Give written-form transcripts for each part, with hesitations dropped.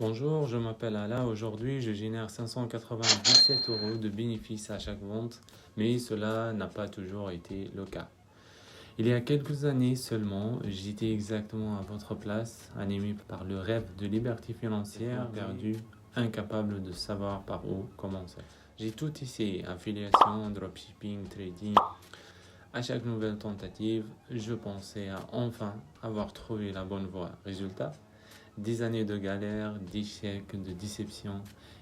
Bonjour, je m'appelle Ala. Aujourd'hui, je génère 597 euros de bénéfices à chaque vente, mais cela n'a pas toujours été le cas. Il y a quelques années seulement, j'étais exactement à votre place, animé par le rêve de liberté financière, perdu, incapable de savoir par où commencer. J'ai tout essayé, affiliation, dropshipping, trading. À chaque nouvelle tentative, je pensais à enfin avoir trouvé la bonne voie. Résultat, des années de galère, d'échecs, de déception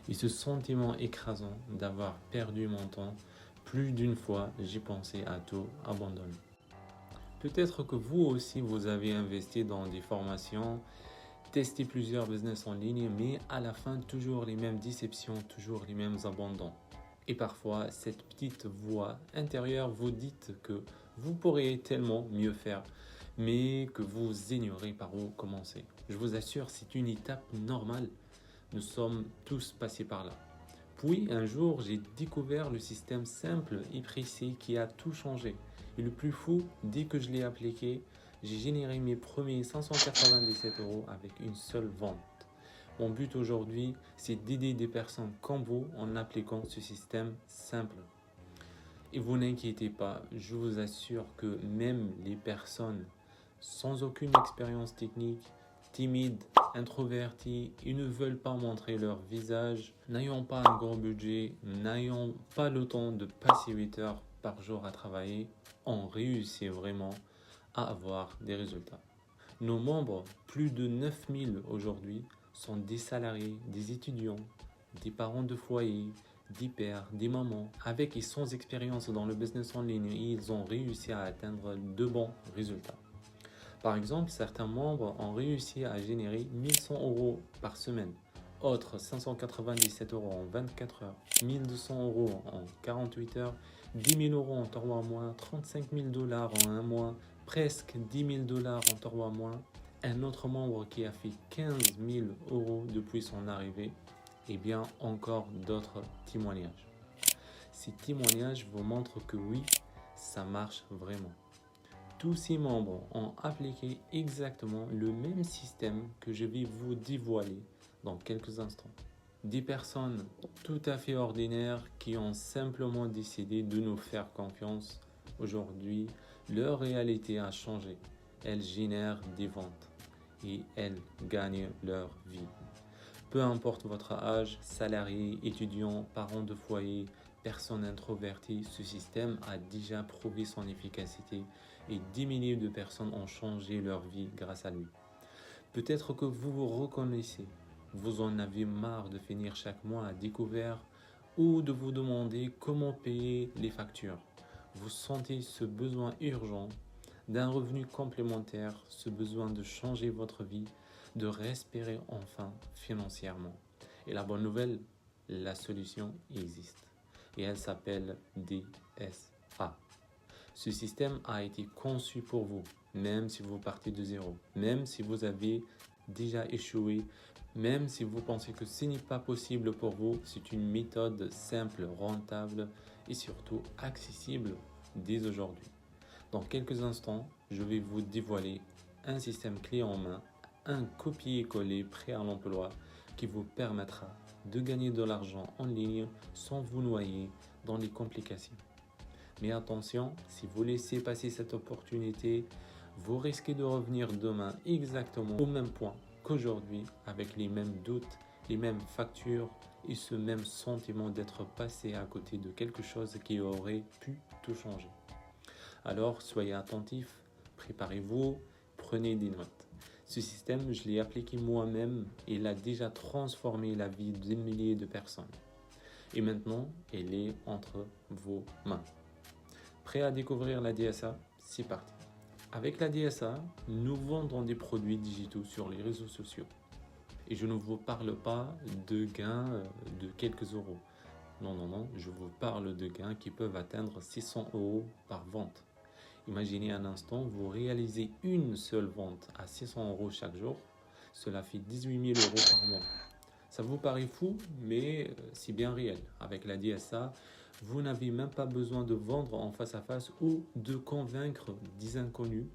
et ce sentiment écrasant d'avoir perdu mon temps. Plus d'une fois, j'ai pensé à tout abandonner. Peut-être que vous aussi, vous avez investi dans des formations, testé plusieurs business en ligne, mais à la fin, toujours les mêmes déceptions, toujours les mêmes abandons. Et parfois, cette petite voix intérieure vous dit que vous pourriez tellement mieux faire, mais que vous ignorez par où commencer. Je vous assure, c'est une étape normale. Nous sommes tous passés par là. Puis un jour, j'ai découvert le système simple et précis qui a tout changé. Et le plus fou, dès que je l'ai appliqué, j'ai généré mes premiers 597 euros avec une seule vente. Mon but aujourd'hui, c'est d'aider des personnes comme vous en appliquant ce système simple. Et vous n'inquiétez pas, je vous assure que même les personnes sans aucune expérience technique, timides, introvertis, ils ne veulent pas montrer leur visage, n'ayant pas un gros budget, n'ayant pas le temps de passer 8 heures par jour à travailler, ont réussi vraiment à avoir des résultats. Nos membres, plus de 9000 aujourd'hui, sont des salariés, des étudiants, des parents de foyer, des pères, des mamans, avec et sans expérience dans le business en ligne, ils ont réussi à atteindre de bons résultats. Par exemple, certains membres ont réussi à générer 1100 euros par semaine, autres 597 euros en 24 heures, 1200 euros en 48 heures, 10 000 euros en 3 mois, 35 000 dollars en un mois, presque 10 000 dollars en 3 mois. Un autre membre qui a fait 15 000 euros depuis son arrivée, et bien encore d'autres témoignages. Ces témoignages vous montrent que oui, ça marche vraiment. Tous ces membres ont appliqué exactement le même système que je vais vous dévoiler dans quelques instants. Des personnes tout à fait ordinaires qui ont simplement décidé de nous faire confiance. Aujourd'hui, leur réalité a changé. Elles génèrent des ventes et elles gagnent leur vie. Peu importe votre âge, salarié, étudiant, parent de foyer, personne introvertie, ce système a déjà prouvé son efficacité et des milliers de personnes ont changé leur vie grâce à lui. Peut-être que vous vous reconnaissez, vous en avez marre de finir chaque mois à découvert ou de vous demander comment payer les factures. Vous sentez ce besoin urgent d'un revenu complémentaire, ce besoin de changer votre vie, de respirer enfin financièrement. Et la bonne nouvelle, la solution existe. Et elle s'appelle DSA. Ce système a été conçu pour vous, même si vous partez de zéro, même si vous avez déjà échoué, même si vous pensez que ce n'est pas possible pour vous, c'est une méthode simple, rentable et surtout accessible dès aujourd'hui. Dans quelques instants, je vais vous dévoiler un système clé en main, un copier-coller prêt à l'emploi qui vous permettra de gagner de l'argent en ligne sans vous noyer dans les complications. Mais attention, si vous laissez passer cette opportunité, vous risquez de revenir demain exactement au même point qu'aujourd'hui avec les mêmes doutes, les mêmes factures et ce même sentiment d'être passé à côté de quelque chose qui aurait pu tout changer. Alors soyez attentifs, préparez-vous, prenez des notes. Ce système, je l'ai appliqué moi-même et il a déjà transformé la vie de milliers de personnes. Et maintenant, il est entre vos mains. Prêt à découvrir la DSA? C'est parti. Avec la DSA, nous vendons des produits digitaux sur les réseaux sociaux. Et je ne vous parle pas de gains de quelques euros. Non, non, non, je vous parle de gains qui peuvent atteindre 600 euros par vente. Imaginez un instant, vous réalisez une seule vente à 600 euros chaque jour. Cela fait 18 000 euros par mois. Ça vous paraît fou, mais c'est bien réel. Avec la DSA, vous n'avez même pas besoin de vendre en face à face ou de convaincre des inconnus,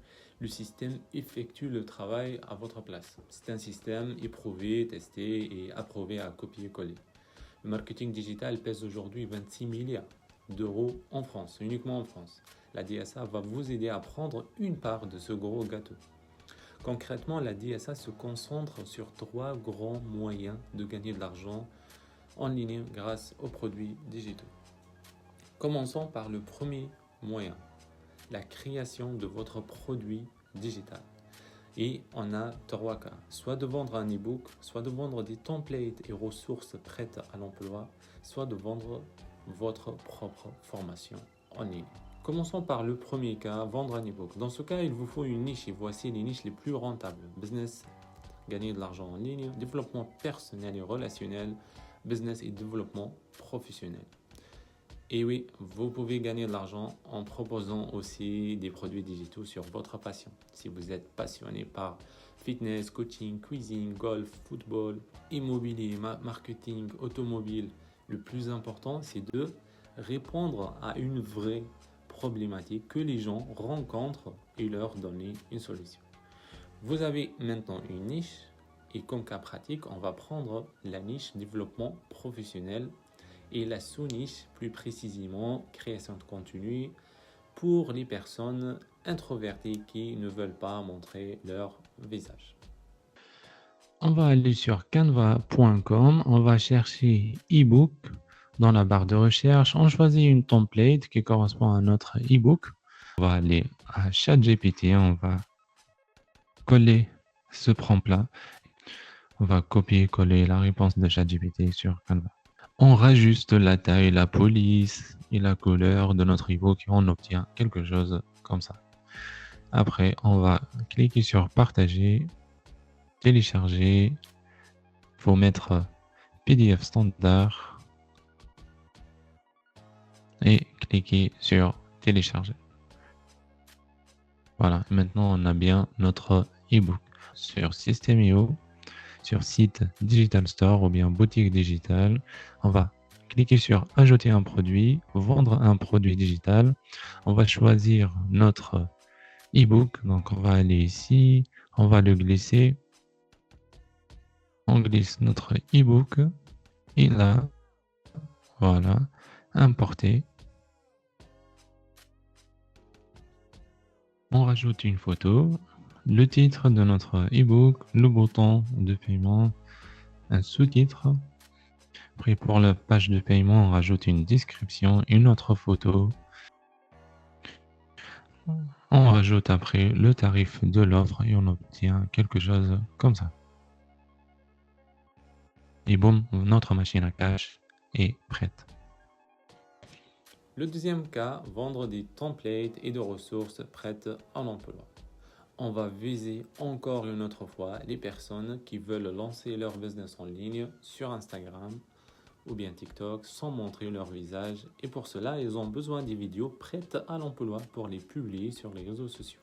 le système effectue le travail à votre place. C'est un système éprouvé, testé et approuvé à copier-coller. Le marketing digital pèse aujourd'hui 26 milliards d'euros en France, uniquement en France. La DSA va vous aider à prendre une part de ce gros gâteau. Concrètement, la DSA se concentre sur 3 grands moyens de gagner de l'argent en ligne grâce aux produits digitaux. Commençons par le premier moyen, la création de votre produit digital. Et on a 3 cas, soit de vendre un e-book, soit de vendre des templates et ressources prêtes à l'emploi, soit de vendre votre propre formation en ligne. Commençons par le premier cas, vendre un e-book. Dans ce cas, il vous faut une niche et voici les niches les plus rentables. Business, gagner de l'argent en ligne, développement personnel et relationnel, business et développement professionnel. Et oui, vous pouvez gagner de l'argent en proposant aussi des produits digitaux sur votre passion. Si vous êtes passionné par fitness, coaching, cuisine, golf, football, immobilier, marketing, automobile, le plus important, c'est de répondre à une vraie problématique que les gens rencontrent et leur donner une solution. Vous avez maintenant une niche et comme cas pratique, on va prendre la niche développement professionnel et la sous-niche, plus précisément, création de contenu pour les personnes introverties qui ne veulent pas montrer leur visage. On va aller sur canva.com, on va chercher e-book dans la barre de recherche, on choisit une template qui correspond à notre e-book. On va aller à ChatGPT, on va coller ce prompt-là, on va copier-coller la réponse de ChatGPT sur Canva. On rajuste la taille, la police et la couleur de notre e-book et on obtient quelque chose comme ça. Après, on va cliquer sur partager, télécharger. Il faut mettre PDF standard et cliquer sur télécharger. Voilà, maintenant on a bien notre e-book sur System.io, sur site Digital Store ou bien boutique digitale. On va cliquer sur ajouter un produit, vendre un produit digital. On va choisir notre e-book. Donc on va aller ici, on va le glisser. On glisse notre e-book et là, voilà, importer. On rajoute une photo, le titre de notre e-book, le bouton de paiement, un sous-titre. Après, pour la page de paiement, on rajoute une description, une autre photo. On rajoute après le tarif de l'offre et on obtient quelque chose comme ça. Et boum, notre machine à cash est prête. Le deuxième cas, vendre des templates et des ressources prêtes à l'emploi. On va viser encore une autre fois les personnes qui veulent lancer leur business en ligne sur Instagram ou bien TikTok sans montrer leur visage et pour cela, ils ont besoin des vidéos prêtes à l'emploi pour les publier sur les réseaux sociaux.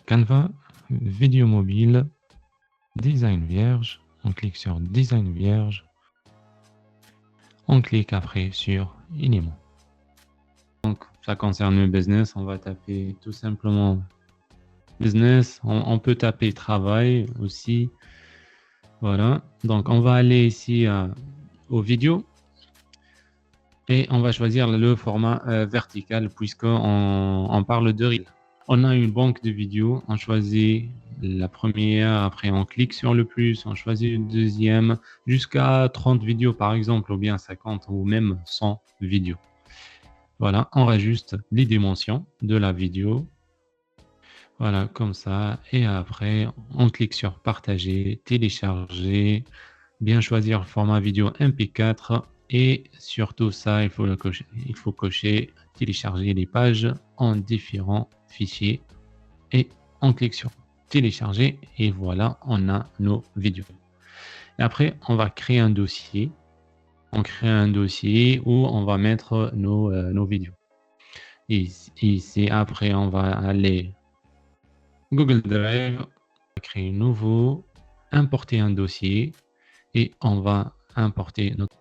Canva, vidéo mobile, design vierge. On clique sur design vierge. On clique après sur éléments. Donc, ça concerne le business. On va taper tout simplement business. On peut taper travail aussi. Voilà. Donc, on va aller ici aux vidéos. Et on va choisir le format vertical puisqu'on parle de reel. On a une banque de vidéos, on choisit la première, après on clique sur le plus, on choisit une deuxième, jusqu'à 30 vidéos par exemple, ou bien 50 ou même 100 vidéos. Voilà, on rajuste les dimensions de la vidéo. Voilà, comme ça. Et après, on clique sur partager, télécharger, bien choisir le format vidéo MP4. Et surtout ça, il faut cocher, télécharger les pages en différents fichiers. Et on clique sur télécharger et voilà, on a nos vidéos. Et après, on va créer un dossier. On crée un dossier où on va mettre nos vidéos. Et ici, après, on va aller Google Drive, créer un nouveau, importer un dossier et on va importer notre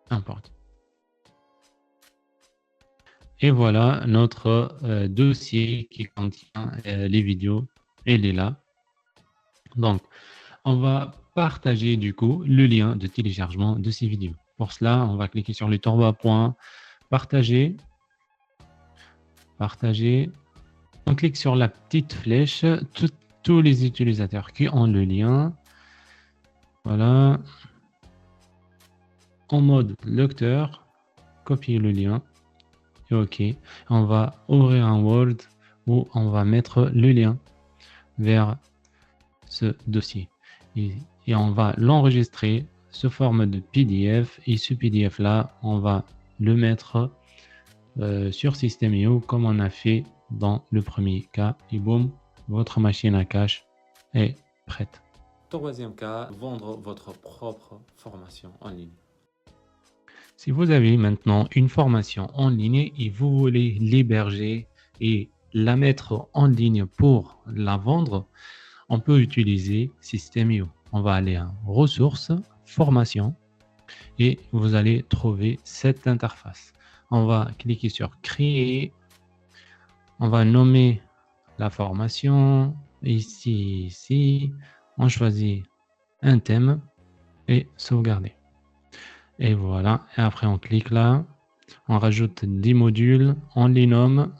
import. Et voilà notre dossier qui contient les vidéos. Il est là. Donc, on va partager du coup le lien de téléchargement de ces vidéos. Pour cela, on va cliquer sur le 3 points, partager, partager. On clique sur la petite flèche, tous les utilisateurs qui ont le lien. Voilà. En mode lecteur, copier le lien. Et OK. On va ouvrir un Word où on va mettre le lien vers ce dossier. Et on va l'enregistrer sous forme de PDF. Et ce PDF-là, on va le mettre sur System.io comme on a fait dans le premier cas. Et boum, votre machine à cache est prête. Troisième cas, vendre votre propre formation en ligne. Si vous avez maintenant une formation en ligne et vous voulez l'héberger et la mettre en ligne pour la vendre, on peut utiliser System.io. On va aller à ressources, formation et vous allez trouver cette interface. On va cliquer sur créer. On va nommer la formation. Ici, on choisit un thème et sauvegarder. Et voilà. Et après, on clique là. On rajoute des modules. On les nomme.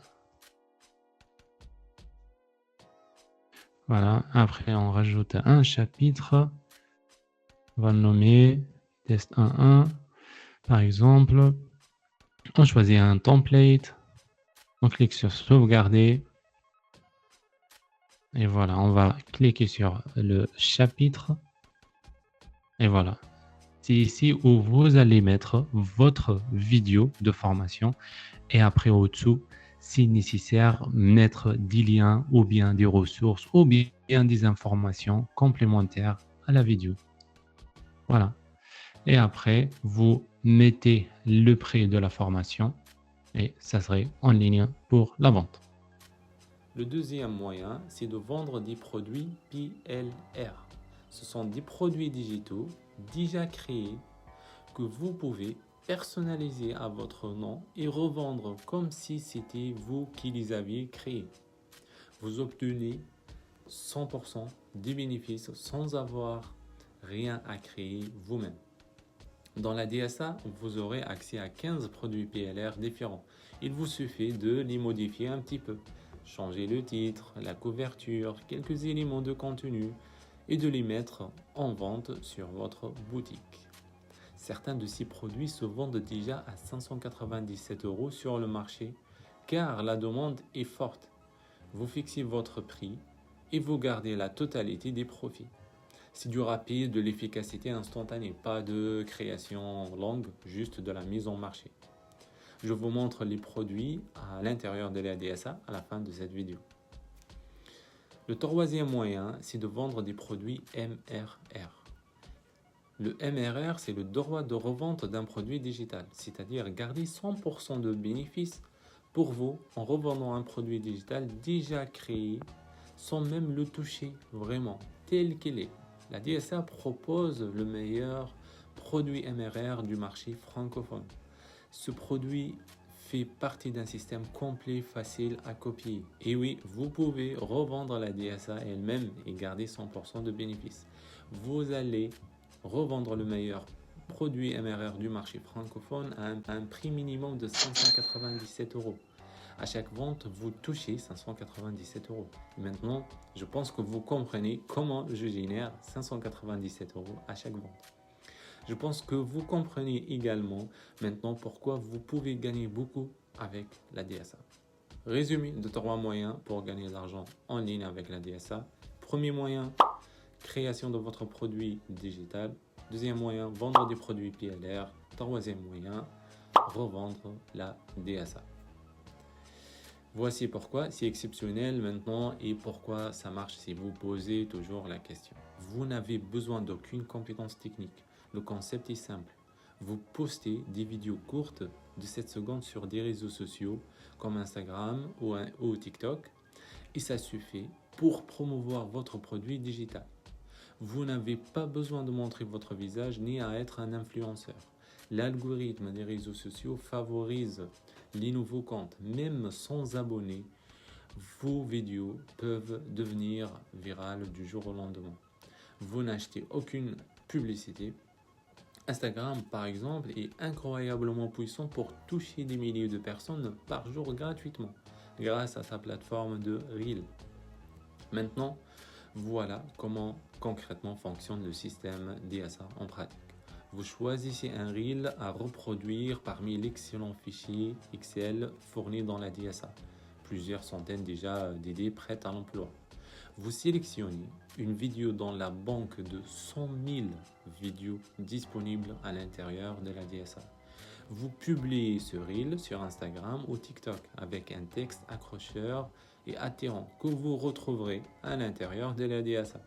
Voilà. Après, on rajoute un chapitre. On va le nommer test 1.1. Par exemple, on choisit un template. On clique sur sauvegarder. Et voilà, on va cliquer sur le chapitre. Et voilà. C'est ici où vous allez mettre votre vidéo de formation. Et après, au-dessous, si nécessaire, mettre des liens ou bien des ressources ou bien des informations complémentaires à la vidéo. Voilà. Et après, vous mettez le prix de la formation et ça serait en ligne pour la vente. Le deuxième moyen, c'est de vendre des produits PLR. Ce sont des produits digitaux déjà créés que vous pouvez personnaliser à votre nom et revendre comme si c'était vous qui les aviez créés. Vous obtenez 100% des bénéfices sans avoir rien à créer vous-même. Dans la DSA, vous aurez accès à 15 produits PLR différents. Il vous suffit de les modifier un petit peu, changer le titre, la couverture, quelques éléments de contenu et de les mettre en vente sur votre boutique. Certains de ces produits se vendent déjà à 597 € sur le marché car la demande est forte. Vous fixez votre prix et vous gardez la totalité des profits. C'est du rapide, de l'efficacité instantanée, pas de création longue, juste de la mise en marché. Je vous montre les produits à l'intérieur de la DSA à la fin de cette vidéo. Le troisième moyen, c'est de vendre des produits MRR. Le MRR, c'est le droit de revente d'un produit digital, c'est-à-dire garder 100% de bénéfices pour vous en revendant un produit digital déjà créé sans même le toucher vraiment tel qu'il est. La DSA propose le meilleur produit MRR du marché francophone. Ce produit fait partie d'un système complet facile à copier. Et oui, vous pouvez revendre la DSA elle-même et garder 100% de bénéfices. Vous allez revendre le meilleur produit MRR du marché francophone à un prix minimum de 597 €. À chaque vente, vous touchez 597 €. Maintenant, je pense que vous comprenez comment je génère 597 € à chaque vente. Je pense que vous comprenez également maintenant pourquoi vous pouvez gagner beaucoup avec la DSA. Résumé de 3 moyens pour gagner de l'argent en ligne avec la DSA. Premier moyen, création de votre produit digital. Deuxième moyen, vendre des produits PLR. Troisième moyen, revendre la DSA. Voici pourquoi c'est exceptionnel maintenant et pourquoi ça marche si vous posez toujours la question. Vous n'avez besoin d'aucune compétence technique. Le concept est simple. Vous postez des vidéos courtes de 7 secondes sur des réseaux sociaux comme Instagram ou TikTok et ça suffit pour promouvoir votre produit digital. Vous n'avez pas besoin de montrer votre visage ni à être un influenceur. L'algorithme des réseaux sociaux favorise les nouveaux comptes. Même sans abonnés, vos vidéos peuvent devenir virales du jour au lendemain. Vous n'achetez aucune publicité. Instagram, par exemple, est incroyablement puissant pour toucher des milliers de personnes par jour gratuitement, grâce à sa plateforme de Reel. Maintenant, voilà comment concrètement fonctionne le système DSA en pratique. Vous choisissez un Reel à reproduire parmi l'excellent fichier Excel fourni dans la DSA. Plusieurs centaines déjà d'idées prêtes à l'emploi. Vous sélectionnez une vidéo dans la banque de 100 000 vidéos disponibles à l'intérieur de la DSA. Vous publiez ce Reel sur Instagram ou TikTok avec un texte accrocheur et attirant que vous retrouverez à l'intérieur de la DSA.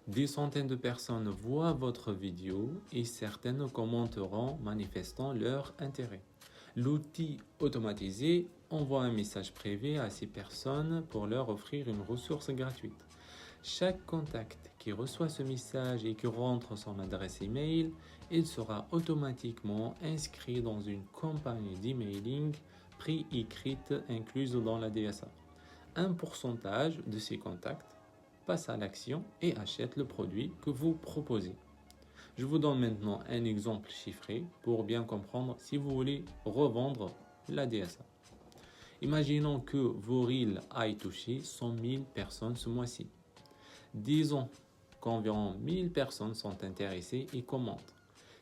Des centaines de personnes voient votre vidéo et certaines commenteront manifestant leur intérêt. L'outil automatisé envoie un message privé à ces personnes pour leur offrir une ressource gratuite. Chaque contact qui reçoit ce message et qui rentre son adresse email, il sera automatiquement inscrit dans une campagne d'emailing préécrite incluse dans la DSA. Un pourcentage de ces contacts passe à l'action et achète le produit que vous proposez. Je vous donne maintenant un exemple chiffré pour bien comprendre si vous voulez revendre la DSA. Imaginons que vos Reels aient touché 100 000 personnes ce mois-ci. Disons qu'environ 1000 personnes sont intéressées et commentent.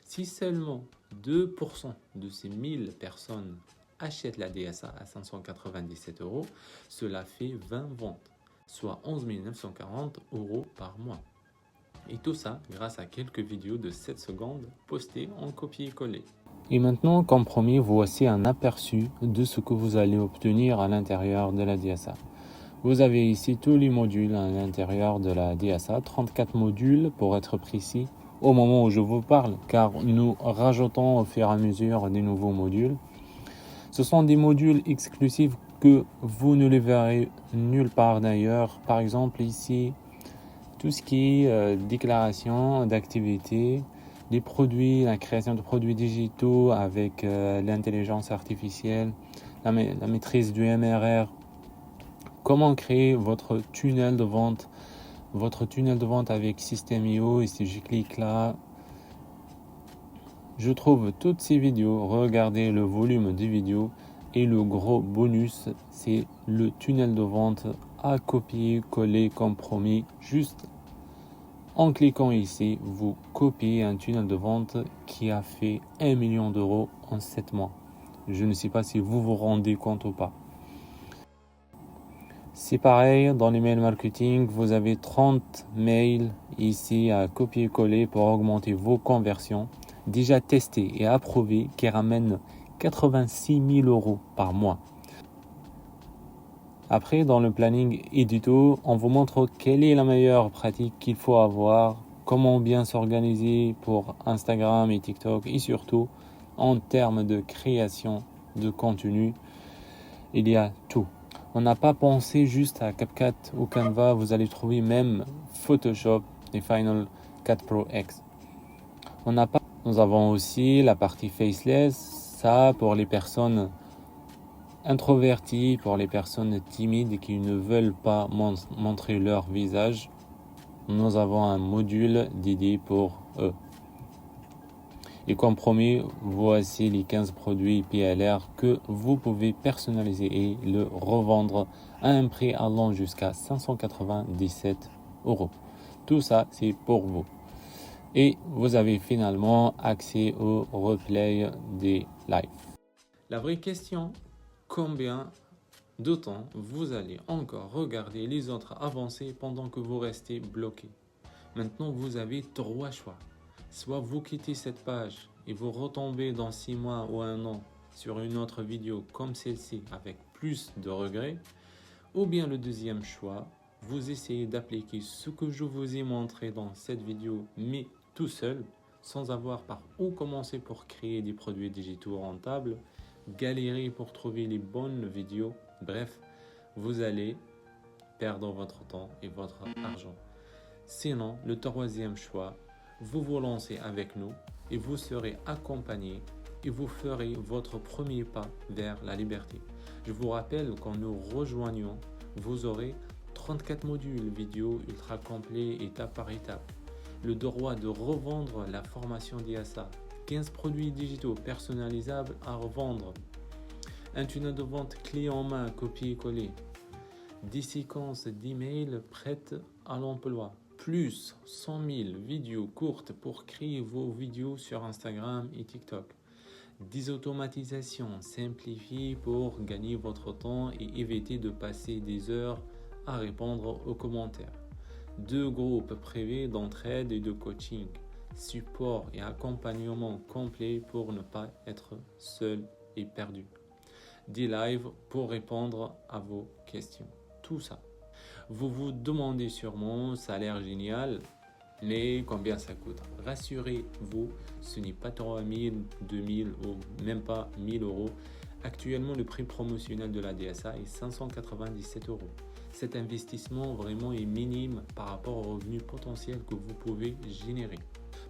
Si seulement 2% de ces 1000 personnes achètent la DSA à 597 €, cela fait 20 ventes, soit 11 940 € par mois. Et tout ça grâce à quelques vidéos de 7 secondes postées en copier-coller. Et maintenant, comme promis, voici un aperçu de ce que vous allez obtenir à l'intérieur de la DSA. Vous avez ici tous les modules à l'intérieur de la DSA, 34 modules pour être précis au moment où je vous parle, car nous rajoutons au fur et à mesure des nouveaux modules. Ce sont des modules exclusifs que vous ne les verrez nulle part d'ailleurs. Par exemple ici, tout ce qui est déclaration d'activité, les produits, la création de produits digitaux avec l'intelligence artificielle, la maîtrise du MRR, comment créer votre tunnel de vente avec System.io. Et si je clique là, je trouve toutes ces vidéos. Regardez le volume des vidéos et le gros bonus, c'est le tunnel de vente à copier-coller comme promis. Juste en cliquant ici, vous copiez un tunnel de vente qui a fait 1 million d'euros en 7 mois. Je ne sais pas si vous vous rendez compte ou pas. C'est pareil dans l'email marketing, vous avez 30 mails ici à copier-coller pour augmenter vos conversions, déjà testés et approuvés, qui ramènent 86 000 € par mois. Après, dans le planning édito, on vous montre quelle est la meilleure pratique qu'il faut avoir, comment bien s'organiser pour Instagram et TikTok, et surtout en termes de création de contenu, il y a tout. On n'a pas pensé juste à CapCut ou Canva, vous allez trouver même Photoshop et Final Cut Pro X. Nous avons aussi la partie faceless, ça pour les personnes introverties, pour les personnes timides qui ne veulent pas montrer leur visage. Nous avons un module dédié pour eux. Et comme promis, voici les 15 produits PLR que vous pouvez personnaliser et le revendre à un prix allant jusqu'à 597 €. Tout ça, c'est pour vous. Et vous avez finalement accès au replay des lives. La vraie question, combien de temps vous allez encore regarder les autres avancer pendant que vous restez bloqué? Maintenant, vous avez 3 choix. Soit vous quittez cette page et vous retombez dans 6 mois ou 1 an sur une autre vidéo comme celle-ci avec plus de regrets, ou bien le deuxième choix, vous essayez d'appliquer ce que je vous ai montré dans cette vidéo, mais tout seul, sans avoir par où commencer pour créer des produits digitaux rentables, galérer pour trouver les bonnes vidéos, bref, vous allez perdre votre temps et votre argent. Sinon, le troisième choix, vous vous lancez avec nous et vous serez accompagné et vous ferez votre premier pas vers la liberté. Je vous rappelle qu'en nous rejoignant, vous aurez 34 modules vidéo ultra complets étape par étape, le droit de revendre la formation DSA, 15 produits digitaux personnalisables à revendre, un tunnel de vente clé en main copier-coller, 10 séquences d'emails prêtes à l'emploi, plus 100 000 vidéos courtes pour créer vos vidéos sur Instagram et TikTok, des automatisations simplifiées pour gagner votre temps et éviter de passer des heures à répondre aux commentaires, 2 groupes privés d'entraide et de coaching, support et accompagnement complet pour ne pas être seul et perdu, des lives pour répondre à vos questions. Tout ça. Vous vous demandez sûrement, ça a l'air génial, mais combien ça coûte? Rassurez-vous, ce n'est pas 3 000, 2 000 ou même pas 1 000 euros. Actuellement, le prix promotionnel de la DSA est 597 euros. Cet investissement vraiment est minime par rapport au revenu potentiel que vous pouvez générer.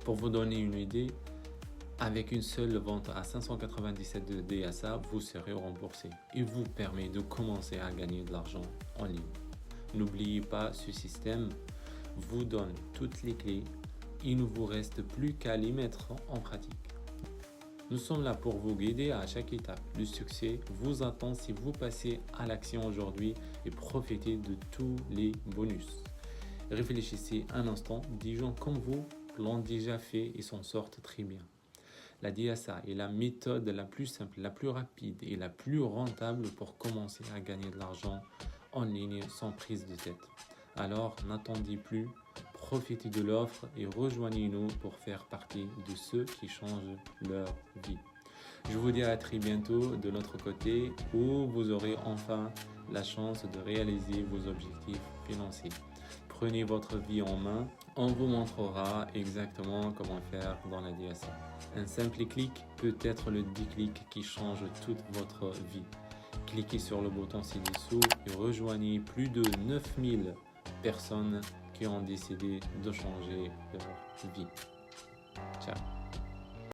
Pour vous donner une idée, avec une seule vente à 597 de DSA, vous serez remboursé et vous permet de commencer à gagner de l'argent en ligne. N'oubliez pas, ce système vous donne toutes les clés. Il ne vous reste plus qu'à les mettre en pratique. Nous sommes là pour vous guider à chaque étape. Le succès vous attend si vous passez à l'action aujourd'hui et profitez de tous les bonus. Réfléchissez un instant, des gens comme vous l'ont déjà fait et s'en sortent très bien. La DSA est la méthode la plus simple, la plus rapide et la plus rentable pour commencer à gagner de l'argent en ligne sans prise de tête. Alors n'attendez plus, profitez de l'offre et rejoignez-nous pour faire partie de ceux qui changent leur vie. Je vous dis à très bientôt de notre côté où vous aurez enfin la chance de réaliser vos objectifs financiers. Prenez votre vie en main, on vous montrera exactement comment faire dans la DSA. Un simple clic peut être le déclic qui change toute votre vie. Cliquez sur le bouton ci-dessous et rejoignez plus de 9000 personnes qui ont décidé de changer leur vie. Ciao.